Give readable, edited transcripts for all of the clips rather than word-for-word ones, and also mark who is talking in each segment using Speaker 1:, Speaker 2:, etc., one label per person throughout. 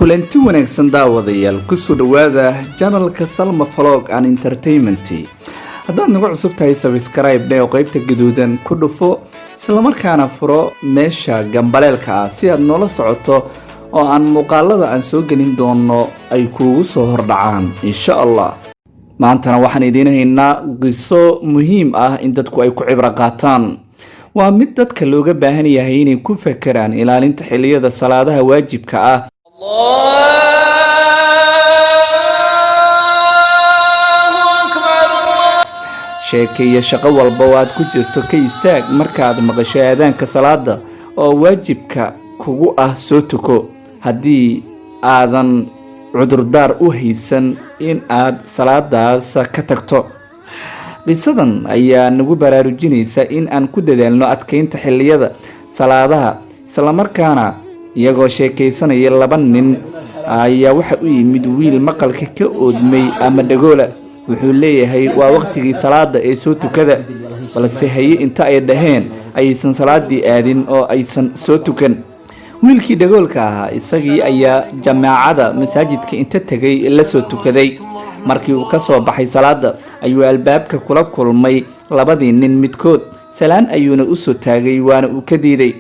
Speaker 1: kulanti wanaagsan daawadayaal ku soo dhawaada channelka Salma Vlog and Entertainment. haddaad nagu cusub tahay subscribe oo qaybta gaduudan ku dhufo isla markaana furo meesha gambaleelka ah si aad noola socoto oo aan muuqaalada aan soo gelin doono ay kuugu soo hordhacaan insha Allah. maantana waxaan idiin haynaa qiso muhiim ah in dadku ay ku cibra qaataan. waa mid dadka looga baahan yahay inay ku fakaraan ilaalinta xilliyada salaadaha waajibka ah. sheekaya shaqo walba oo aad ku jirto ka istaag markaad maqasho aadaanka salaada oo waajibka kugu ah soo tuko haddii aadan cudurdaar u haysan in aad salaadaas ka tagto. qisadan ayaa nagu baraarujinaysa in aan ku dadaalno adkeynta xilliyada salaadaha isla markaana iyagoo sheekaysanaya laba nin ayaa waxa u yimid wiil maqalka ka oodmay ama dhagoola. wuxuu leeyahay waa waqtigii salaada ee soo tukada, balse haye inta ay dhaheen aysan salaadii aadin oo aysan soo tukan. wiilkii dhagoolka ahaa isagii ayaa jamaacada masaajidka inta tagay la soo tukaday. markii uu ka soo baxay salaada ayuu albaabka kula kulmay labadii nin midkood. salaan ayuuna u soo taagay waana uu ka diiday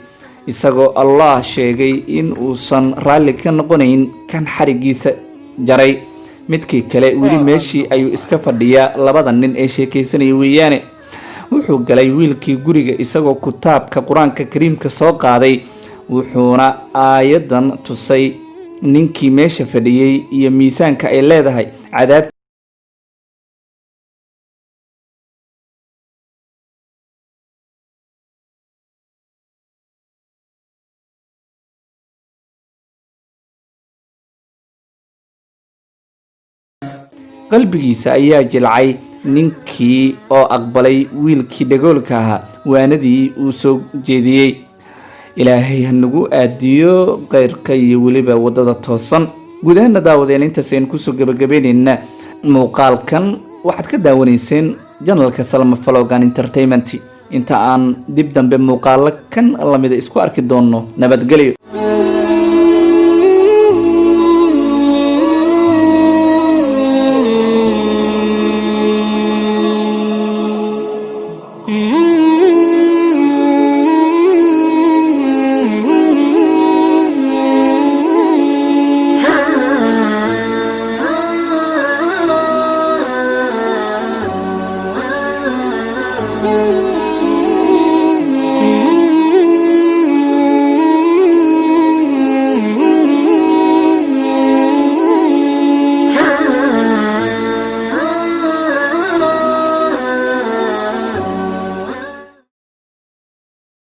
Speaker 1: isagoo Allah sheegay in uusan raalli ka noqonayn kan xarigiisa jaray. midkii kale wili meeshii ayuu iska fadhiyaa. labada nin ee sheekaysanaya weeyaane. wuxuu galay wiilkii guriga isagoo kitaabka quraanka kariimka soo qaaday, wuxuuna aayadan tusay ninkii meesha fadhiyay iyo miisaanka ay leedahay cadaab. qalbigiisa ayaa jilcay ninkii oo aqbalay wiilkii dhagoolka ahaa waanadii uu soo jeediyey. ilaahay hanagu aadiyo qeyrka iyo weliba wadada toosan. gudaheena daawadeen intaasaynu kusoo gabagabeynayna muuqaalkan waxaad ka daawanayseen channelka Salma Vlog and Entertainment. inta aan dib dambe muuqaalo kan lamida isku arki doono nabadgelyo.